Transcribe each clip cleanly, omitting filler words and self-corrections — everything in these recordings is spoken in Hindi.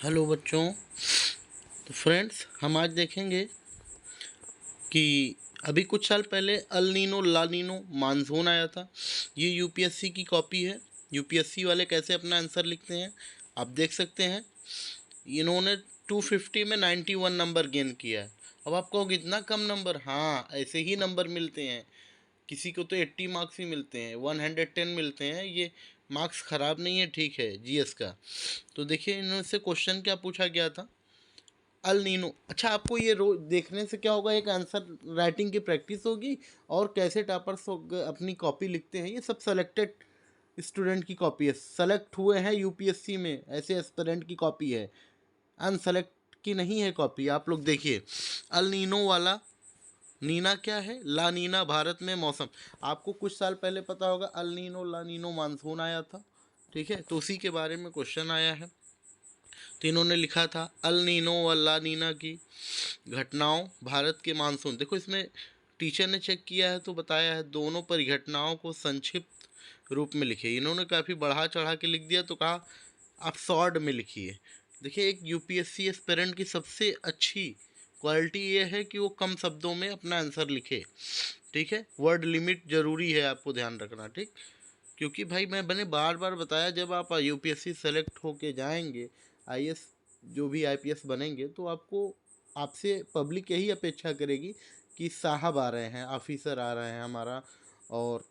हेलो बच्चों। तो फ्रेंड्स, हम आज देखेंगे कि अभी कुछ साल पहले अल नीनो ला नीनो मानसून आया था। ये यूपीएससी की कॉपी है। यूपीएससी वाले कैसे अपना आंसर लिखते हैं आप देख सकते हैं। इन्होंने 250 में 91 नंबर गेन किया है। अब आप कहोगे इतना कम नंबर, हाँ ऐसे ही नंबर मिलते हैं। किसी को तो 80 मार्क्स ही मिलते हैं, 110 मिलते हैं। ये मार्क्स ख़राब नहीं है, ठीक है जीएस का। तो देखिए इन्होंने से क्वेश्चन क्या पूछा गया था। अल नीनो, अच्छा आपको ये रोज देखने से क्या होगा, एक आंसर राइटिंग की प्रैक्टिस होगी और कैसे टॉपर्स अपनी कॉपी लिखते हैं। ये सब सेलेक्टेड स्टूडेंट की कॉपी है, सेलेक्ट हुए हैं यूपीएससी में, ऐसे एस्पिरेंट की कॉपी है, अनसेलेक्ट की नहीं है कॉपी। आप लोग देखिए अल नीनो वाला, नीना क्या है, ला नीना भारत में मौसम। आपको कुछ साल पहले पता होगा अल नीनो ला नीनो मानसून आया था, ठीक है, तो उसी के बारे में क्वेश्चन आया है। तो इन्होंने लिखा था अल नीनो व ला नीना की घटनाओं भारत के मानसून। देखो इसमें टीचर ने चेक किया है तो बताया है दोनों परिघटनाओं को संक्षिप्त रूप में लिखे। इन्होंने काफ़ी बढ़ा चढ़ा के लिख दिया तो कहा आप शॉर्ट में लिखिए। देखिए एक यूपीएससी एस्पिरेंट की सबसे अच्छी क्वालिटी ये है कि वो कम शब्दों में अपना आंसर लिखे, ठीक है। वर्ड लिमिट ज़रूरी है, आपको ध्यान रखना, ठीक। क्योंकि भाई मैंने बार बार बताया, जब आप यूपीएससी सेलेक्ट होके जाएंगे, आईएएस जो भी आईपीएस बनेंगे, तो आपको आपसे पब्लिक यही अपेक्षा करेगी कि साहब आ रहे हैं, ऑफिसर आ रहे हैं हमारा, और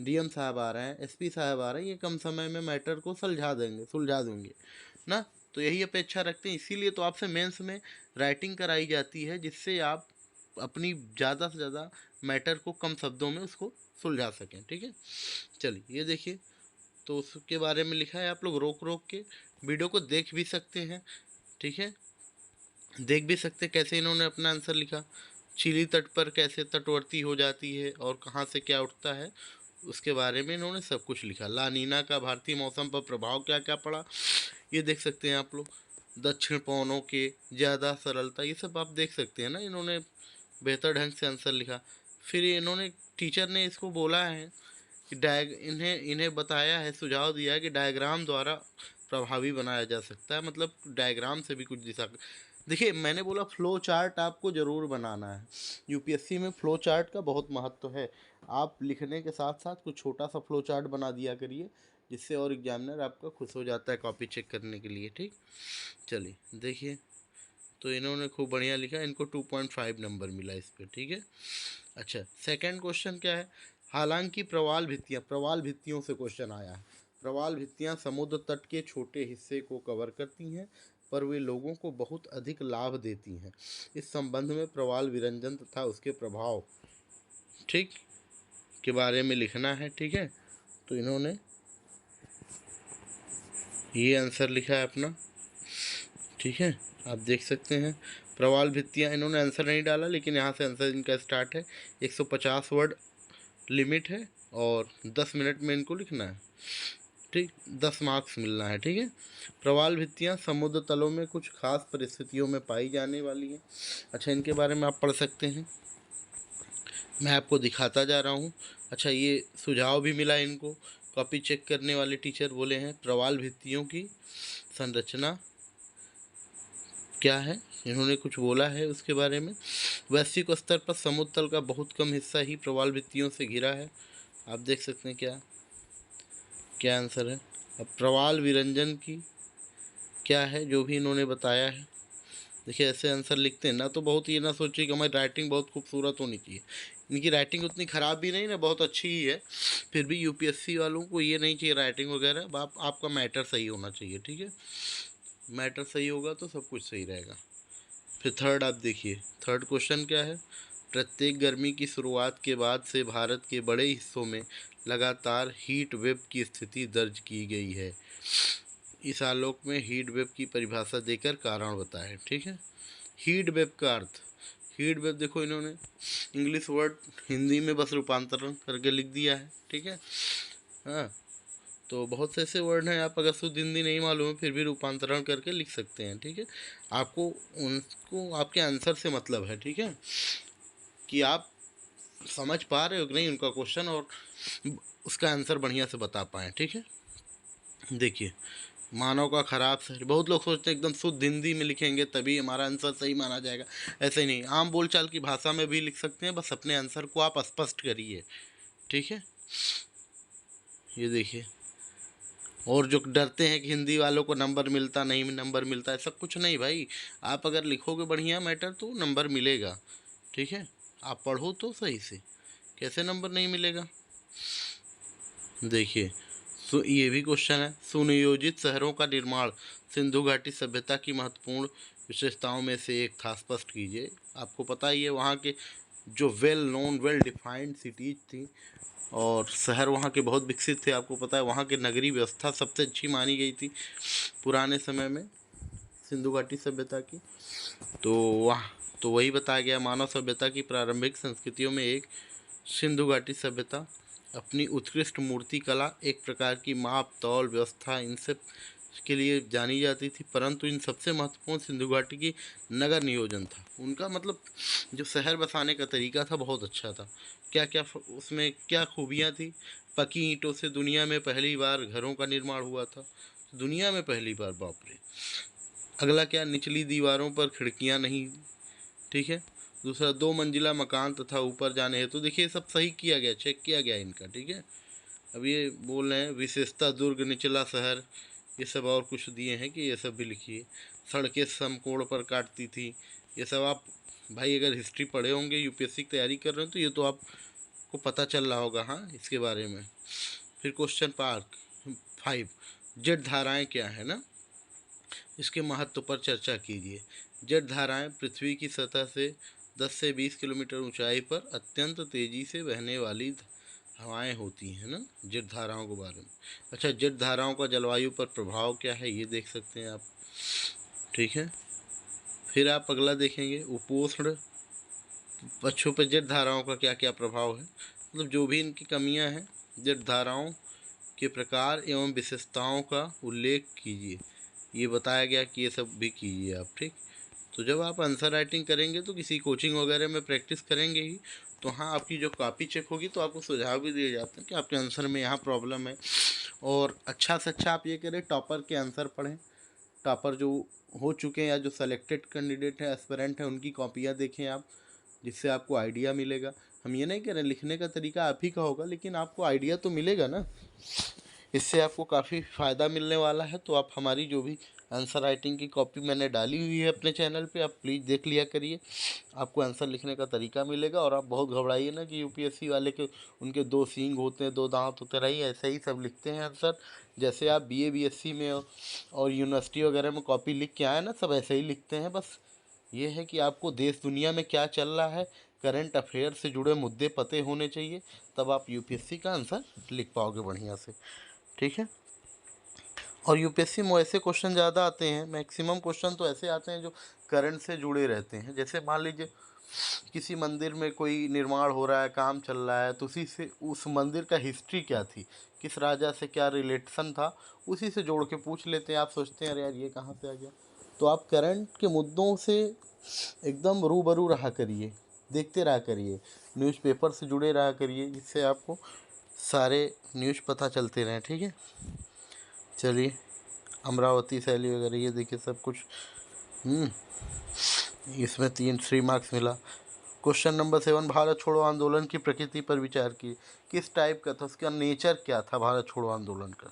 डीएम साहब आ रहे हैं, एसपी साहब आ रहे हैं, ये कम समय में मैटर को सुलझा देंगे ना। तो यही अपेक्षा रखते हैं, इसीलिए तो आपसे मेंस में राइटिंग कराई जाती है, जिससे आप अपनी ज़्यादा से ज़्यादा मैटर को कम शब्दों में उसको सुलझा सकें, ठीक है। चलिए ये देखिए, तो उसके बारे में लिखा है, आप लोग रोक रोक के वीडियो को देख भी सकते हैं, ठीक है। देख भी सकते कैसे इन्होंने अपना आंसर लिखा। चिली तट पर कैसे तटवर्ती हो जाती है और कहाँ से क्या उठता है, उसके बारे में इन्होंने सब कुछ लिखा। ला नीना का भारतीय मौसम पर प्रभाव क्या क्या पड़ा, ये देख सकते हैं आप लोग। दक्षिण पवनों के ज़्यादा सरलता, ये सब आप देख सकते हैं ना। इन्होंने बेहतर ढंग से आंसर लिखा। फिर इन्होंने, टीचर ने इसको बोला है कि इन्हें इन्हें बताया है, सुझाव दिया है कि डायग्राम द्वारा प्रभावी बनाया जा सकता है। मतलब डायग्राम से भी कुछ दिशा। देखिए मैंने बोला फ्लो चार्ट आपको ज़रूर बनाना है। यूपीएससी में फ्लो चार्ट का बहुत महत्व है। आप लिखने के साथ साथ कुछ छोटा सा फ्लो चार्ट बना दिया करिए, जिससे और एग्जामिनर आपका खुश हो जाता है कॉपी चेक करने के लिए, ठीक। चलिए देखिए, तो इन्होंने खूब बढ़िया लिखा, इनको 2.5 नंबर मिला इस पर, ठीक है। अच्छा सेकंड क्वेश्चन क्या है। हालांकि प्रवाल भित्तियों से क्वेश्चन आया है। प्रवाल भित्तियाँ समुद्र तट के छोटे हिस्से को कवर करती हैं, पर वे लोगों को बहुत अधिक लाभ देती हैं। इस संबंध में प्रवाल विरंजन तथा उसके प्रभाव, ठीक, के बारे में लिखना है, ठीक है। तो इन्होंने ये आंसर लिखा है अपना, ठीक है। आप देख सकते हैं प्रवाल भित्तियाँ, इन्होंने आंसर नहीं डाला लेकिन यहाँ से आंसर इनका स्टार्ट है। 150 वर्ड लिमिट है और 10 मिनट में इनको लिखना है, ठीक। 10 मार्क्स मिलना है, ठीक है। प्रवाल भित्तियाँ समुद्र तलों में कुछ खास परिस्थितियों में पाई जाने वाली हैं। अच्छा इनके बारे में आप पढ़ सकते हैं, मैं आपको दिखाता जा रहा हूँ। अच्छा ये सुझाव भी मिला इनको, कॉपी चेक करने वाले टीचर बोले हैं प्रवाल भित्तियों की संरचना क्या है, इन्होंने कुछ बोला है उसके बारे में। वैश्विक स्तर पर समुद्र तल का बहुत कम हिस्सा ही प्रवाल भित्तियों से घिरा है। आप देख सकते हैं क्या क्या आंसर है। अब प्रवाल विरंजन की क्या है जो भी इन्होंने बताया है। देखिए ऐसे आंसर लिखते हैं ना, तो बहुत ये ना सोचिए कि हमारी राइटिंग बहुत खूबसूरत होनी चाहिए। इनकी राइटिंग उतनी ख़राब भी नहीं ना, बहुत अच्छी ही है। फिर भी यूपीएससी वालों को ये नहीं चाहिए राइटिंग वगैरह, आपका मैटर सही होना चाहिए, ठीक है। मैटर सही होगा तो सब कुछ सही रहेगा। फिर थर्ड आप देखिए, थर्ड क्वेश्चन क्या है। प्रत्येक गर्मी की शुरुआत के बाद से भारत के बड़े हिस्सों में लगातार हीट वेव की स्थिति दर्ज की गई है। इस आलोक में हीट वेव की परिभाषा देकर कारण बताएं, ठीक है। हीट वेव का अर्थ, हीट वेव देखो इन्होंने इंग्लिश वर्ड हिंदी में बस रूपांतरण करके लिख दिया है, ठीक है। हाँ, तो बहुत से ऐसे वर्ड हैं, आप अगर शुद्ध हिंदी नहीं मालूम है फिर भी रूपांतरण करके लिख सकते हैं, ठीक है। आपको उनको आपके आंसर से मतलब है, ठीक है, कि आप समझ पा रहे हो कि नहीं उनका क्वेश्चन और उसका आंसर बढ़िया से बता पाएँ, ठीक है। देखिए मानव का खराब शहर। बहुत लोग सोचते हैं एकदम शुद्ध हिंदी में लिखेंगे तभी हमारा आंसर सही माना जाएगा। ऐसे ही नहीं, आम बोलचाल की भाषा में भी लिख सकते हैं, बस अपने आंसर को आप स्पष्ट करिए। ठीक है, ये देखिए। और जो डरते हैं कि हिंदी वालों को नंबर मिलता नहीं, नंबर मिलता है, सब कुछ नहीं भाई। आप अगर लिखोगे बढ़िया मैटर तो नंबर मिलेगा। ठीक है, आप पढ़ो तो सही से, कैसे नंबर नहीं मिलेगा। देखिए, ये भी क्वेश्चन है, सुनियोजित शहरों का निर्माण सिंधु घाटी सभ्यता की महत्वपूर्ण विशेषताओं में से एक था, स्पष्ट कीजिए। आपको पता ही है वहाँ के जो well known well defined cities थी और शहर वहाँ के बहुत विकसित थे। आपको पता है वहाँ की नगरीय व्यवस्था सबसे अच्छी मानी गई थी पुराने समय में सिंधु घाटी सभ्यता की। तो वहाँ तो वही बताया गया, मानव सभ्यता की प्रारंभिक संस्कृतियों में एक सिंधु घाटी सभ्यता अपनी उत्कृष्ट मूर्ति कला, एक प्रकार की माप तौल व्यवस्था, इन सब के लिए जानी जाती थी। परंतु इन सबसे महत्वपूर्ण सिंधु घाटी की नगर नियोजन था। उनका मतलब जो शहर बसाने का तरीका था बहुत अच्छा था। क्या क्या उसमें क्या खूबियाँ थी। पकी ईंटों से दुनिया में पहली बार घरों का निर्माण हुआ था, दुनिया में पहली बार, बाप रे। अगला क्या, निचली दीवारों पर खिड़कियाँ नहीं। ठीक है, दूसरा 2 मंजिला मकान तथा ऊपर जाने हेतु, तो देखिए सब सही किया गया, चेक किया गया इनका। ठीक है, अब ये बोल रहे हैं विशेषता दुर्ग निचला शहर, ये सब और कुछ दिए हैं कि ये सब भी लिखिए। सड़कें समकोण पर काटती थी, ये सब आप भाई अगर हिस्ट्री पढ़े होंगे, यूपीएससी की तैयारी कर रहे हो तो ये तो आपको पता चल रहा होगा हाँ इसके बारे में। फिर क्वेश्चन पार्क 5, जेट धाराएं क्या है ना, इसके महत्व पर चर्चा कीजिए। जेट धाराएं पृथ्वी की सतह से 10 से 20 किलोमीटर ऊंचाई पर अत्यंत तेजी से बहने वाली हवाएं होती हैं ना, जेट धाराओं के बारे में। अच्छा, जेट धाराओं का जलवायु पर प्रभाव क्या है ये देख सकते हैं आप। ठीक है, फिर आप अगला देखेंगे, उपोष्ण पक्षों पर जेट धाराओं का क्या क्या प्रभाव है, मतलब जो भी इनकी कमियां हैं। जेट धाराओं के प्रकार एवं विशेषताओं का उल्लेख कीजिए, ये बताया गया कि ये सब भी कीजिए आप। ठीक, तो जब आप आंसर राइटिंग करेंगे तो किसी कोचिंग वगैरह में प्रैक्टिस करेंगे ही, तो हाँ आपकी जो कॉपी चेक होगी तो आपको सुझाव भी दिए जाते हैं कि आपके आंसर में यहाँ प्रॉब्लम है। और अच्छा से अच्छा आप ये करें, टॉपर के आंसर पढ़ें। टॉपर जो हो चुके हैं या जो सेलेक्टेड कैंडिडेट हैं, एस्पिरेंट हैं, उनकी कॉपियाँ देखें आप, जिससे आपको आइडिया मिलेगा। हम ये नहीं कह रहे लिखने का तरीका आप ही का होगा, लेकिन आपको आइडिया तो मिलेगा ना, इससे आपको काफ़ी फ़ायदा मिलने वाला है। तो आप हमारी जो भी आंसर राइटिंग की कॉपी मैंने डाली हुई है अपने चैनल पे, आप प्लीज़ देख लिया करिए, आपको आंसर लिखने का तरीका मिलेगा। और आप बहुत घबराइए ना कि यूपीएससी वाले के उनके 2 सींग होते हैं, 2 दांत होते, रही ऐसे ही सब लिखते हैं आंसर। जैसे आप बीए बीएससी में और यूनिवर्सिटी वगैरह में कॉपी लिख के आए ना, सब ऐसे ही लिखते हैं। बस ये है कि आपको देश दुनिया में क्या चल रहा है, करंट अफेयर से जुड़े मुद्दे पते होने चाहिए, तब आप यूपीएससी का आंसर लिख पाओगे बढ़िया से। ठीक है, और यूपीएससी में ऐसे क्वेश्चन ज़्यादा आते हैं, मैक्सिमम क्वेश्चन तो ऐसे आते हैं जो करंट से जुड़े रहते हैं। जैसे मान लीजिए किसी मंदिर में कोई निर्माण हो रहा है, काम चल रहा है, तो उसी से उस मंदिर का हिस्ट्री क्या थी, किस राजा से क्या रिलेशन था, उसी से जोड़ के पूछ लेते हैं। आप सोचते हैं अरे यार ये कहाँ से आ गया। तो आप करंट के मुद्दों से एकदम रूबरू रहा करिए, देखते रहा करिए, न्यूज़पेपर से जुड़े रहा करिए, जिससे आपको सारे न्यूज़ पता चलते रहें। ठीक है, चलिए, अमरावती शैली वगैरह ये देखिए सब कुछ। इसमें 3 मार्क्स मिला। क्वेश्चन नंबर 7, भारत छोड़ो आंदोलन की प्रकृति पर विचार की, किस टाइप का था, उसका नेचर क्या था भारत छोड़ो आंदोलन का।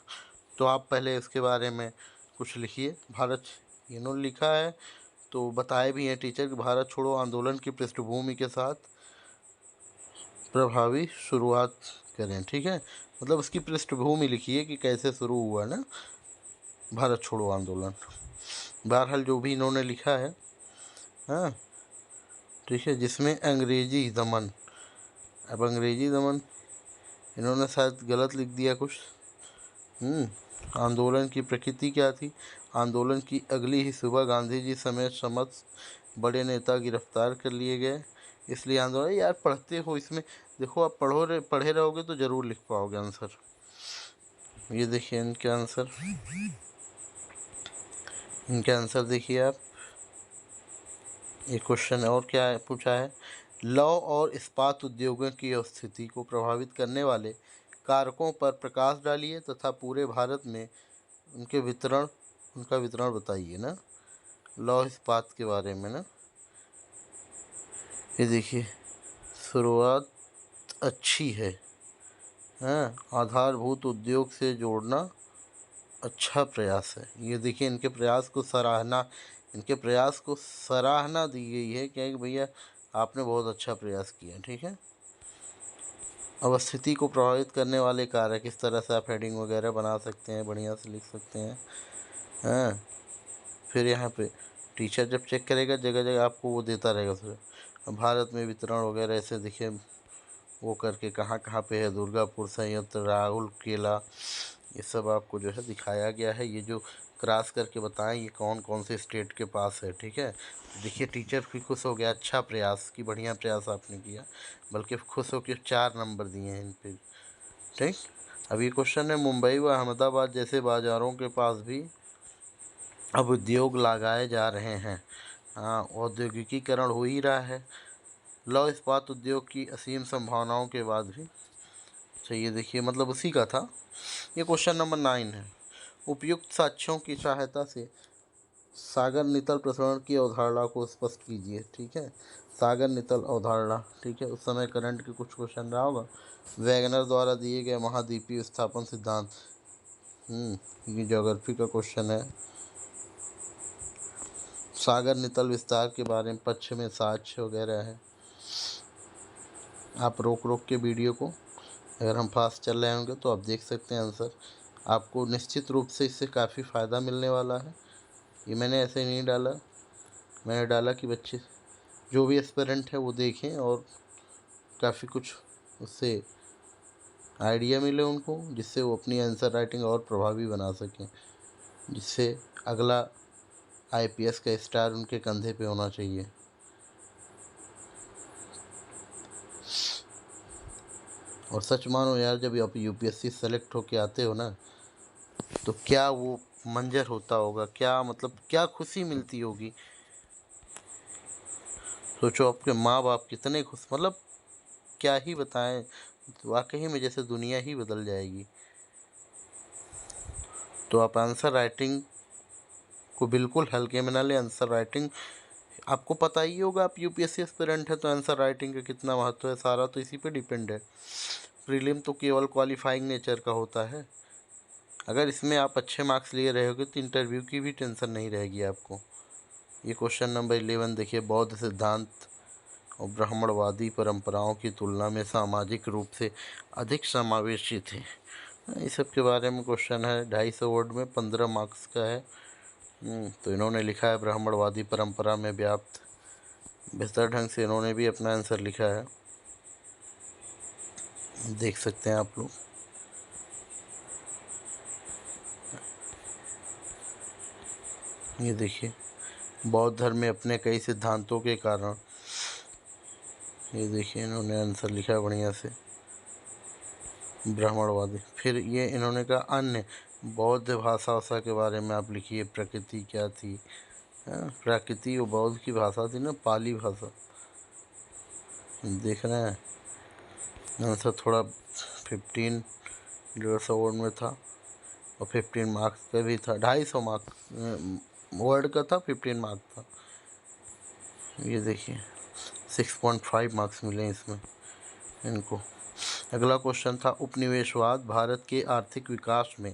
तो आप पहले इसके बारे में कुछ लिखिए। भारत, इन्होंने लिखा है तो बताए भी हैं टीचर कि भारत छोड़ो आंदोलन की पृष्ठभूमि के साथ प्रभावी शुरुआत करें। ठीक है, मतलब उसकी पृष्ठभूमि लिखिए कि कैसे शुरू हुआ ना भारत छोड़ो आंदोलन। बहरहाल जो भी इन्होंने लिखा है, हाँ ठीक है, जिसमें अंग्रेजी दमन, अब अंग्रेजी दमन इन्होंने शायद गलत लिख दिया कुछ। आंदोलन की प्रकृति क्या थी, आंदोलन की अगली ही सुबह गांधी जी समेत समस्त बड़े नेता गिरफ्तार कर लिए गए, इसलिए आंदोलन। यार पढ़ते हो, इसमें देखो आप पढ़े रहोगे तो ज़रूर लिख पाओगे आंसर। ये देखिए इनके आंसर देखिए आप। एक क्वेश्चन और क्या है, पूछा है, लौह और इस्पात उद्योगों की स्थिति को प्रभावित करने वाले कारकों पर प्रकाश डालिए तथा पूरे भारत में उनका वितरण बताइए ना। लौह इस्पात के बारे में ना, ये देखिए शुरुआत अच्छी है, हैं, आधारभूत उद्योग से जोड़ना अच्छा प्रयास है। ये देखिए इनके प्रयास को सराहना दी गई है कि भैया आपने बहुत अच्छा प्रयास किया। ठीक है, अब स्थिति को प्रभावित करने वाले कार्य, किस तरह से आप हेडिंग वगैरह बना सकते हैं, बढ़िया से लिख सकते हैं। हाँ, फिर यहाँ पे टीचर जब चेक करेगा जगह जगह आपको वो देता रहेगा उसमें। भारत में वितरण वगैरह ऐसे देखिए वो करके कहाँ कहाँ पे है, दुर्गापुर, संयंत्र, राहुल केला, ये सब आपको जो है दिखाया गया है। ये जो क्रॉस करके बताएं ये कौन कौन से स्टेट के पास है। ठीक है, देखिए टीचर भी खुश हो गया, अच्छा प्रयास की, बढ़िया प्रयास आपने किया, बल्कि खुश हो के 4 नंबर दिए हैं इन पे। ठीक, अब ये क्वेश्चन है, मुंबई व अहमदाबाद जैसे बाज़ारों के पास भी अब उद्योग लगाए जा रहे हैं। हाँ, औद्योगिकीकरण हो ही रहा है। लौह इस्पात उद्योग की असीम संभावनाओं के बाद भी, ये देखिए मतलब उसी का था। ये क्वेश्चन नंबर 9 है, उपयुक्त साक्ष्यों की सहायता से सागर नितल प्रसरण की अवधारणा को स्पष्ट कीजिए। ठीक है, सागर नितल अवधारणा, ठीक है, उस समय करंट के कुछ क्वेश्चन रहा होगा। वैगनर द्वारा दिए गए महाद्वीपीय विस्थापन सिद्धांत, ये ज्योग्राफी का क्वेश्चन है। सागर नितल विस्तार के बारे में पक्ष में साक्ष्य वगैरह है। आप रोक रोक के वीडियो को, अगर हम फास्ट चल रहे होंगे तो आप देख सकते हैं आंसर। आपको निश्चित रूप से इससे काफ़ी फ़ायदा मिलने वाला है। ये मैंने ऐसे नहीं डाला, मैंने डाला कि बच्चे जो भी एस्पिरेंट है वो देखें और काफ़ी कुछ उससे आइडिया मिले उनको, जिससे वो अपनी आंसर राइटिंग और प्रभावी बना सकें, जिससे अगला आईपीएस का स्टार उनके कंधे पे होना चाहिए। और सच मानो यार, जब आप यूपीएससी सेलेक्ट होके आते हो ना, तो क्या वो मंजर होता होगा, क्या मतलब क्या खुशी मिलती होगी। सोचो आपके माँ बाप कितने खुश, मतलब क्या ही बताएं, वाकई में जैसे दुनिया ही बदल जाएगी। तो आप आंसर राइटिंग को बिल्कुल हल्के में ना लें। आंसर राइटिंग आपको पता ही होगा, आप यूपीएससी एस्पिरेंट है तो आंसर राइटिंग का कितना महत्व है, सारा तो इसी पे डिपेंड है। प्रीलिम तो केवल क्वालिफाइंग नेचर का होता है। अगर इसमें आप अच्छे मार्क्स लिए रहोगे तो इंटरव्यू की भी टेंशन नहीं रहेगी आपको। ये क्वेश्चन नंबर 11 देखिए, बौद्ध सिद्धांत और ब्राह्मणवादी परंपराओं की तुलना में सामाजिक रूप से अधिक समावेशी थे। इस सब के बारे में क्वेश्चन है, 250 वर्ड में 15 मार्क्स का है। तो इन्होंने लिखा है ब्राह्मणवादी परंपरा में व्याप्त, बेहतर ढंग से इन्होंने भी अपना आंसर लिखा है, देख सकते हैं आप लोग। ये देखिए, बौद्ध धर्म में अपने कई सिद्धांतों के कारण, ये देखिए इन्होंने आंसर लिखा है बढ़िया से, ब्राह्मणवादी। फिर ये इन्होंने कहा अन्य बौद्ध भाषा के बारे में आप लिखिए, प्रकृति क्या थी। प्रकृति वो बौद्ध की भाषा थी ना, पाली भाषा। देख रहे हैं आंसर थोड़ा 15 150 वर्ड में था और 15 मार्क्स का भी था, 250 वर्ड का था, 15 मार्क्स था। ये देखिए 6.5 मार्क्स मिले इसमें इनको। अगला क्वेश्चन था, उपनिवेशवाद भारत के आर्थिक विकास में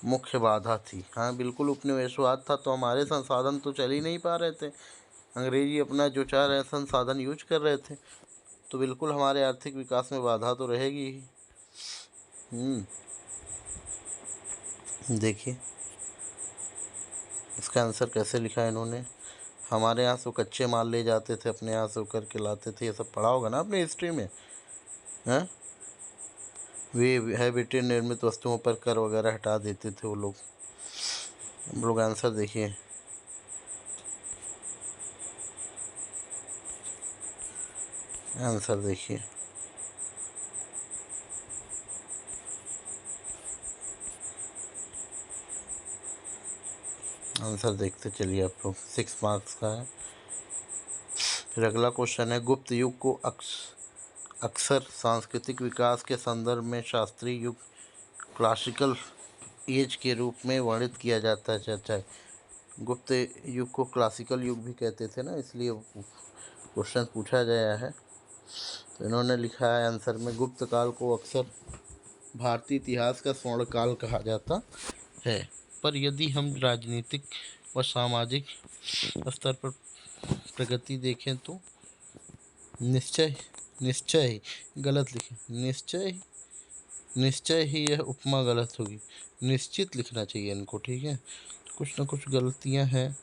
मुख्य बाधा थी। हाँ बिल्कुल, उपनिवेशवाद था तो हमारे संसाधन तो चल ही नहीं पा रहे थे, अंग्रेजी अपना जो चाह रहे संसाधन यूज कर रहे थे, तो बिल्कुल हमारे आर्थिक विकास में बाधा तो रहेगी ही। देखिए इसका आंसर कैसे लिखा है इन्होंने, हमारे यहाँ से कच्चे माल ले जाते थे, अपने यहाँ से उकर के लाते थे, ये सब पढ़ा होगा ना अपने हिस्ट्री में। हैं, वे हैबिटेट निर्मित वस्तुओं पर कर वगैरह हटा देते थे वो लोग। हम लोग आंसर देखिए, आंसर देखिए, आंसर देखते चलिए आप लोग, 6 मार्क्स का है। फिर अगला क्वेश्चन है, गुप्त युग को अक्सर सांस्कृतिक विकास के संदर्भ में शास्त्रीय युग, क्लासिकल एज के रूप में वर्णित किया जाता है चर्चा। गुप्त युग को क्लासिकल युग भी कहते थे ना, इसलिए क्वेश्चन पूछा गया है। तो इन्होंने लिखा है आंसर में, गुप्त काल को अक्सर भारतीय इतिहास का स्वर्ण काल कहा जाता है। पर यदि हम राजनीतिक व सामाजिक स्तर पर प्रगति देखें तो निश्चय निश्चय गलत लिखें, निश्चय ही यह उपमा गलत होगी। निश्चित लिखना चाहिए इनको, ठीक है। कुछ ना कुछ गलतियां हैं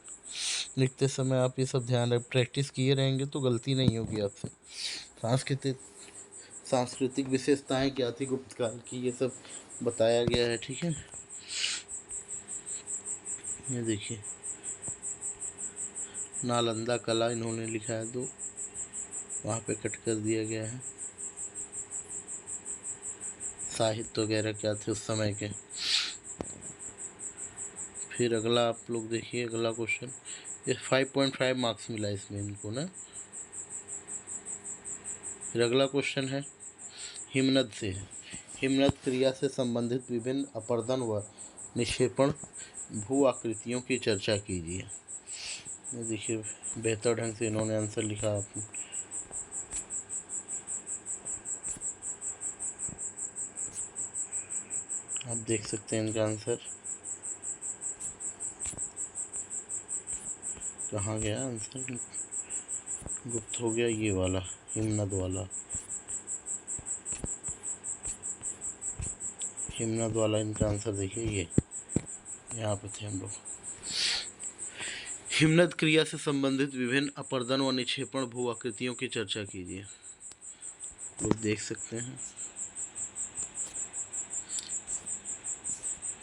लिखते समय, आप ये सब ध्यान रख, प्रैक्टिस किए रहेंगे तो गलती नहीं होगी आपसे। सांस्कृतिक विशेषताएं क्या थी गुप्त काल की, ये सब बताया गया है, ठीक है। ये देखिए, नालंदा कला इन्होंने लिखा है, तो वहाँ पे कट कर दिया गया है। साहित्य वगैरह क्या थे उस समय के। फिर अगला आप लोग देखिए, अगला क्वेश्चन, ये 5.5 मार्क्स मिला इसमें इनको ना। फिर अगला क्वेश्चन है हिमनद से है। हिमनद क्रिया से संबंधित विभिन्न अपर्दन व निक्षेपण भू आकृतियों की चर्चा कीजिए। ये देखिए, बेहतर ढंग से इन्होंने आंसर लिखा। आप देख सकते हैं इनका आंसर कहाँ गया। आंसर गुप्त हो गया, ये वाला हिमनद वाला, हिमनद वाला इनका आंसर देखिए, ये यहाँ पे थे हम लोग। हिमनद क्रिया से संबंधित विभिन्न अपर्दन व निक्षेपण भू आकृतियों की चर्चा कीजिए। लोग देख सकते हैं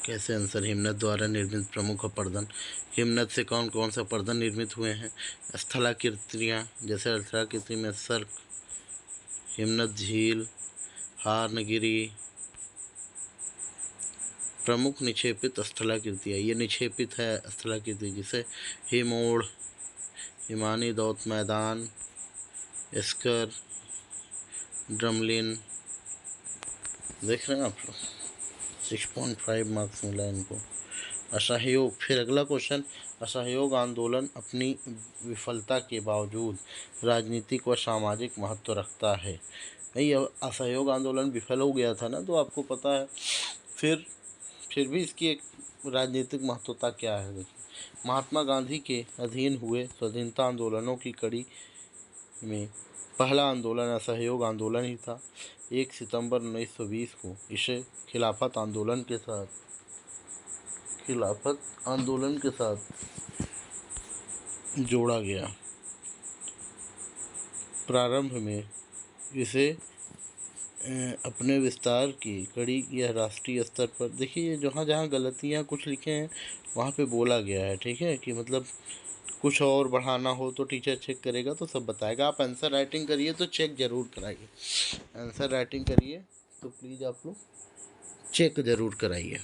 कैसे आंसर। हिमनद द्वारा निर्मित प्रमुख अपर्दन, हिमनद से कौन कौन से अपर्दन निर्मित हुए हैं। स्थलाकृतियाँ, जैसे स्थलाकृति में सर्क, हिमनद झील, हार्नगिरी। प्रमुख निक्षेपित स्थलाकृतियाँ, ये निक्षेपित है स्थलाकृति, जिसे हिमोड़, हिमानी दौत मैदान, स्कर, ड्रमलिन। देख रहे हैं आप लोग, 6.5 मार्क्स मिला इनको। असहयोग, फिर अगला क्वेश्चन, असहयोग आंदोलन अपनी विफलता के बावजूद राजनीतिक व सामाजिक महत्व रखता है। नहीं, असहयोग आंदोलन विफल हो गया था ना, तो आपको पता है, फिर भी इसकी एक राजनीतिक महत्वता क्या है। देखिए, महात्मा गांधी के अधीन हुए स्वाधीनता आंदोलनों की कड़ी में पहला आंदोलन असहयोग आंदोलन ही था। 1 सितंबर 1920 को इसे खिलाफत आंदोलन के साथ जोड़ा गया। प्रारंभ में इसे अपने विस्तार की कड़ी या राष्ट्रीय स्तर पर, देखिए जहाँ जहाँ गलतियाँ कुछ लिखे हैं वहाँ पे बोला गया है, ठीक है, कि मतलब कुछ और बढ़ाना हो तो टीचर चेक करेगा तो सब बताएगा। आप आंसर राइटिंग करिए तो चेक ज़रूर कराइए। आंसर राइटिंग करिए तो प्लीज़ आप लोग चेक ज़रूर कराइए।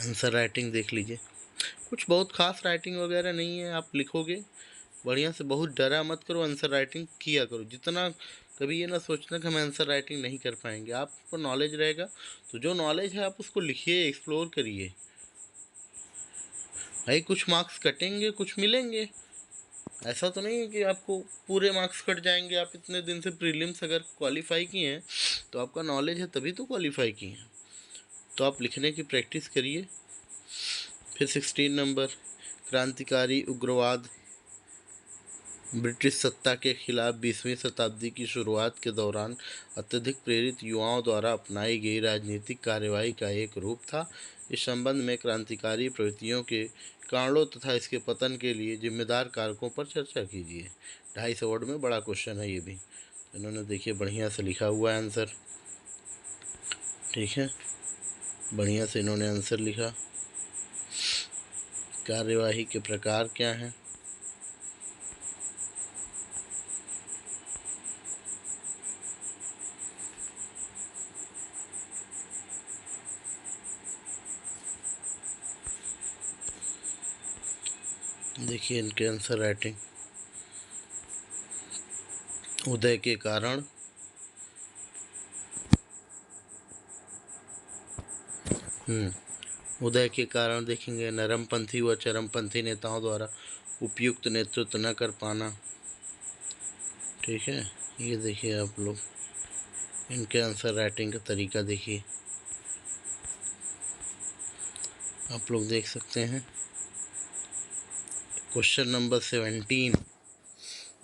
आंसर राइटिंग देख लीजिए, कुछ बहुत खास राइटिंग वगैरह नहीं है। आप लिखोगे बढ़िया से, बहुत डरा मत करो, आंसर राइटिंग किया करो। जितना कभी ये ना सोचना कि हम आंसर राइटिंग नहीं कर पाएंगे। आपको नॉलेज रहेगा तो जो नॉलेज है आप उसको लिखिए, एक्सप्लोर करिए। भाई कुछ मार्क्स कटेंगे, कुछ मिलेंगे, ऐसा तो नहीं है कि आपको पूरे मार्क्स कट जाएंगे। आप इतने दिन से प्रीलिम्स अगर क्वालिफाई किए हैं तो आपका नॉलेज है, तभी तो क्वालिफाई किए हैं। तो आप लिखने की प्रैक्टिस करिए। फिर 16 नंबर, क्रांतिकारी उग्रवाद ब्रिटिश सत्ता के खिलाफ 20वीं शताब्दी की शुरुआत के दौरान अत्यधिक प्रेरित युवाओं द्वारा अपनाई गई राजनीतिक कार्यवाही का एक रूप था। इस संबंध में क्रांतिकारी प्रवृत्तियों के कारणों तथा इसके पतन के लिए जिम्मेदार कारकों पर चर्चा कीजिए। 250 वर्ड में बड़ा क्वेश्चन है ये भी। इन्होंने देखिए बढ़िया से लिखा हुआ है आंसर, ठीक है, बढ़िया से इन्होंने आंसर लिखा। कार्यवाही के प्रकार क्या हैं। देखिए इनके आंसर राइटिंग, उदय के कारण, उदय के कारण देखेंगे नरमपंथी व चरमपंथी नेताओं द्वारा उपयुक्त नेतृत्व न कर पाना। ठीक है, ये देखिए आप लोग इनके आंसर राइटिंग का तरीका देखिए, आप लोग देख सकते हैं। क्वेश्चन नंबर 17,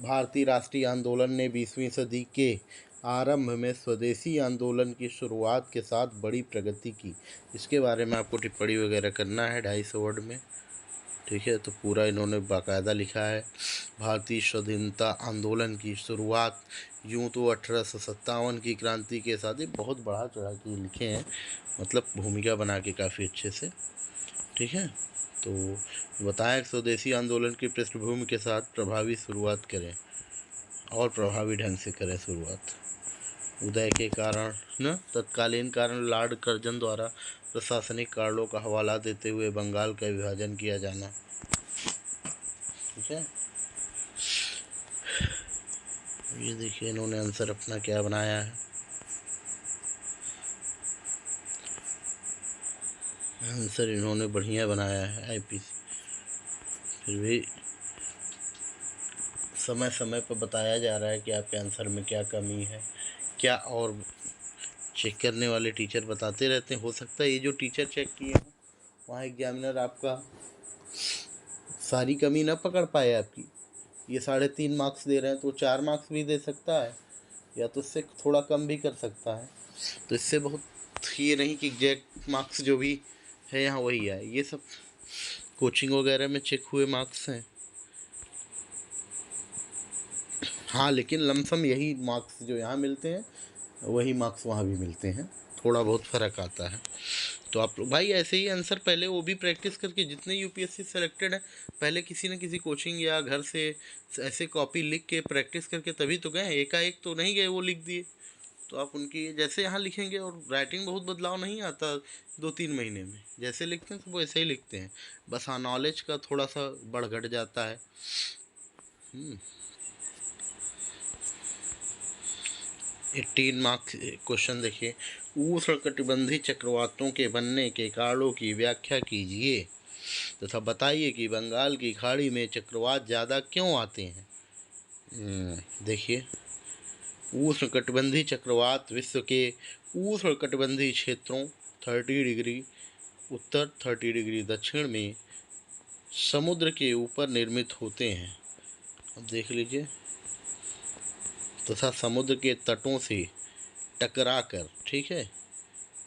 भारतीय राष्ट्रीय आंदोलन ने 20वीं सदी के आरंभ में स्वदेशी आंदोलन की शुरुआत के साथ बड़ी प्रगति की। इसके बारे में आपको टिप्पणी वगैरह करना है 250 वर्ड में। ठीक है, तो पूरा इन्होंने बाकायदा लिखा है। भारतीय स्वाधीनता आंदोलन की शुरुआत यूँ तो 1857 की क्रांति के साथ ही बहुत बढ़ा चढ़ा के लिखे हैं, मतलब भूमिका बना के काफ़ी अच्छे से। ठीक है, तो बताएं स्वदेशी आंदोलन की पृष्ठभूमि के साथ प्रभावी शुरुआत करें और प्रभावी ढंग से करें शुरुआत। उदय के कारण न तत्कालीन कारण लॉर्ड कर्जन द्वारा प्रशासनिक कारणों का हवाला देते हुए बंगाल का विभाजन किया जाना। ठीक है, ये देखिए इन्होंने आंसर अपना क्या बनाया है। आंसर इन्होंने बढ़िया बनाया है आईपीसी, फिर भी समय समय पर बताया जा रहा है कि आपके आंसर में क्या कमी है क्या, और चेक करने वाले टीचर बताते रहते हैं। हो सकता है ये जो टीचर चेक किए हैं वहाँ एग्जामिनर आपका सारी कमी ना पकड़ पाए आपकी। ये 3.5 मार्क्स दे रहे हैं तो 4 मार्क्स भी दे सकता है, या तो उससे थोड़ा कम भी कर सकता है। तो इससे बहुत ये नहीं कि एग्जैक्ट मार्क्स जो भी है यहाँ वही है। ये सब कोचिंग वगैरह में चेक हुए मार्क्स हैं। हाँ, लेकिन लमसम यही मार्क्स जो यहाँ मिलते हैं वही मार्क्स वहाँ भी मिलते हैं, थोड़ा बहुत फ़र्क आता है। तो आप लोग भाई ऐसे ही आंसर पहले वो भी प्रैक्टिस करके, जितने यूपीएससी सेलेक्टेड है पहले किसी न किसी कोचिंग या घर से ऐसे कॉपी लिख के प्रैक्टिस करके तभी तो गए, एकाएक तो नहीं गए वो लिख दिए। तो आप उनकी जैसे यहाँ लिखेंगे, और राइटिंग बहुत बदलाव नहीं आता 2-3 महीने में, जैसे लिखते हैं सब वैसे ही लिखते हैं, बस हाँ नॉलेज का थोड़ा सा बढ़ घट जाता है। 18 मार्क्स क्वेश्चन देखिए, उष्णकटिबंधीय चक्रवातों के बनने के कारणों की व्याख्या कीजिए तथा बताइए कि बंगाल की खाड़ी में चक्रवात ज़्यादा क्यों आते हैं। देखिए, उष्णकटिबंधीय चक्रवात विश्व के उष्णकटिबंधीय क्षेत्रों 30 डिग्री उत्तर 30 डिग्री दक्षिण में समुद्र के ऊपर निर्मित होते हैं। अब देख लीजिए, तथा समुद्र के तटों से टकराकर। ठीक है,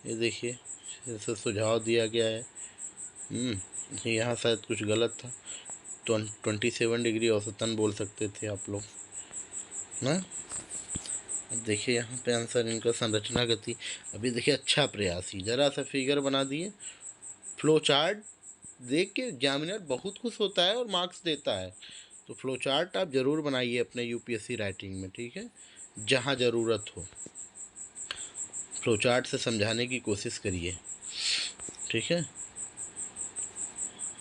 ये देखिए इसे सुझाव दिया गया है। यहाँ शायद कुछ गलत था, 27 डिग्री औसतन बोल सकते थे आप लोग ना। अब देखिए यहाँ पे आंसर इनका संरचना गति। अभी देखिए अच्छा प्रयास ही, ज़रा सा फिगर बना दिए, फ्लो चार्ट देख के एग्जामिनर बहुत खुश होता है और मार्क्स देता है। तो फ्लो चार्ट आप ज़रूर बनाइए अपने यूपीएससी राइटिंग में। ठीक है, जहाँ ज़रूरत हो फ्लो चार्ट से समझाने की कोशिश करिए। ठीक है,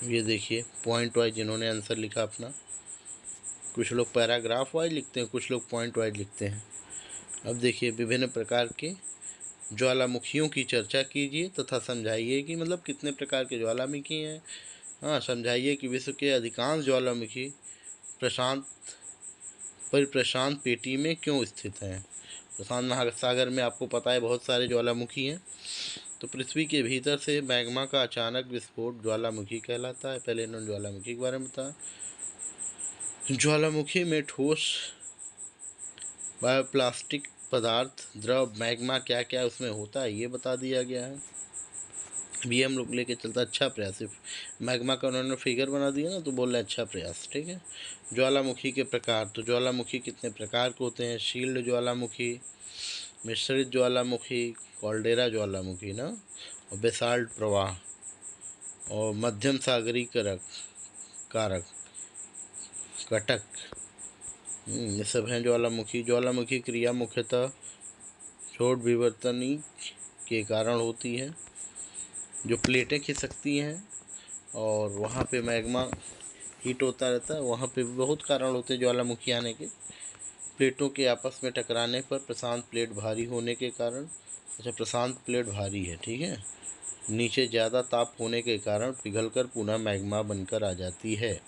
ये देखिए पॉइंट वाइज इन्होंने आंसर लिखा अपना। कुछ लोग पैराग्राफ वाइज लिखते हैं, कुछ लोग पॉइंट वाइज लिखते हैं। अब देखिए, विभिन्न प्रकार के ज्वालामुखियों की चर्चा कीजिए तथा समझाइए कि मतलब कितने प्रकार के ज्वालामुखी हैं। हाँ, समझाइए कि विश्व के अधिकांश ज्वालामुखी प्रशांत पेटी में क्यों स्थित हैं। प्रशांत महासागर में आपको पता है बहुत सारे ज्वालामुखी हैं। तो पृथ्वी के भीतर से मैग्मा का अचानक विस्फोट ज्वालामुखी कहलाता है। पहले इन्होंने ज्वालामुखी के बारे में बताया। ज्वालामुखी में ठोस बायोप्लास्टिक पदार्थ, द्रव, मैग्मा क्या क्या उसमें होता है ये बता दिया गया है। भी हम लोग लेके चलता अच्छा प्रयास, सिर्फ मैग्मा का उन्होंने फिगर बना दिया ना तो बोल रहे अच्छा प्रयास। ठीक है, ज्वालामुखी के प्रकार, तो ज्वालामुखी कितने प्रकार के होते हैं। शील्ड ज्वालामुखी, मिश्रित ज्वालामुखी, कॉल्डेरा ज्वालामुखी ना, और बेसाल्ट प्रवाह, और मध्यम सागरी कारक कटक, ये सब हैं ज्वालामुखी। ज्वालामुखी क्रिया मुख्यतः छोट विवर्तनी के कारण होती है, जो प्लेटें खिसकती हैं और वहाँ पे मैग्मा हीट होता रहता है, वहाँ पे बहुत कारण होते हैं ज्वालामुखी आने के। प्लेटों के आपस में टकराने पर प्रशांत प्लेट भारी होने के कारण, अच्छा प्रशांत प्लेट भारी है। ठीक है, नीचे ज़्यादा ताप होने के कारण पिघलकर पुनः मैग्मा बनकर आ जाती है।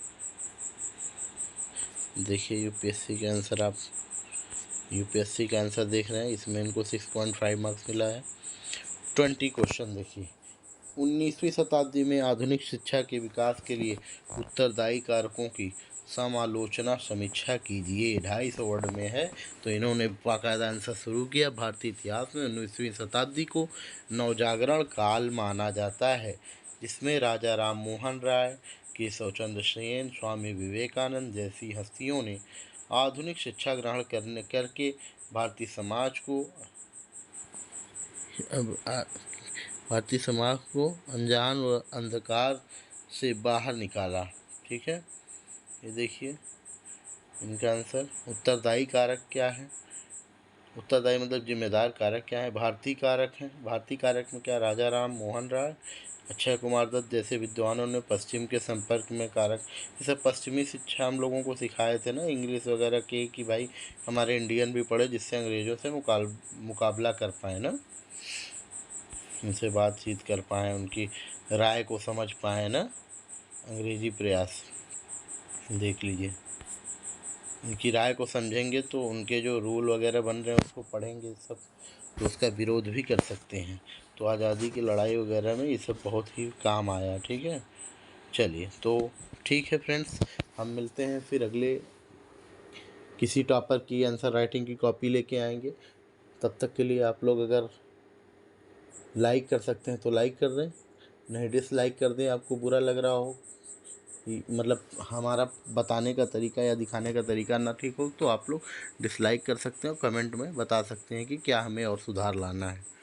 देखिए यूपीएससी का आंसर देख रहे हैं, इसमें इनको 6.5 मार्क्स मिला है। 20 क्वेश्चन देखिए। 19वीं शताब्दी में आधुनिक शिक्षा के विकास के लिए उत्तरदायी कारकों की समालोचना समीक्षा कीजिए। 250 वर्ड में है, तो इन्होंने बाकायदा आंसर शुरू किया। भारतीय इतिहास में 19वीं शताब्दी को नवजागरण काल माना जाता है, जिसमें राजा राम मोहन राय, केशव चंद्र सेन, स्वामी विवेकानंद जैसी हस्तियों ने आधुनिक शिक्षा ग्रहण करके भारतीय समाज को अनजान व अंधकार से बाहर निकाला। ठीक है, ये देखिए इनका आंसर। उत्तरदायी कारक क्या है? उत्तरदायी मतलब जिम्मेदार कारक क्या है? भारतीय कारक हैं। भारतीय कारक में क्या? राजा राम मोहन राय, अक्षय कुमार दत्त जैसे विद्वानों ने पश्चिम के संपर्क में कारक। ये सब पश्चिमी शिक्षा हम लोगों को सिखाए थे ना, इंग्लिश वगैरह के, कि भाई हमारे इंडियन भी पढ़े, जिससे अंग्रेज़ों से मुकाबला कर पाए ना, उनसे बातचीत कर पाएँ, उनकी राय को समझ पाएँ ना। अंग्रेजी प्रयास देख लीजिए, उनकी राय को समझेंगे तो उनके जो रूल वगैरह बन रहे हैं उसको पढ़ेंगे सब, तो उसका विरोध भी कर सकते हैं। तो आज़ादी की लड़ाई वगैरह में ये सब बहुत ही काम आया। ठीक है, चलिए तो ठीक है फ्रेंड्स, हम मिलते हैं फिर अगले किसी टॉपर की आंसर राइटिंग की कॉपी लेके आएंगे। तब तक के लिए आप लोग अगर लाइक कर सकते हैं तो लाइक कर दें, नहीं डिसलाइक कर दें। आपको बुरा लग रहा हो, मतलब हमारा बताने का तरीका या दिखाने का तरीका ना ठीक हो, तो आप लोग डिसलाइक कर सकते हैं और कमेंट में बता सकते हैं कि क्या हमें और सुधार लाना है।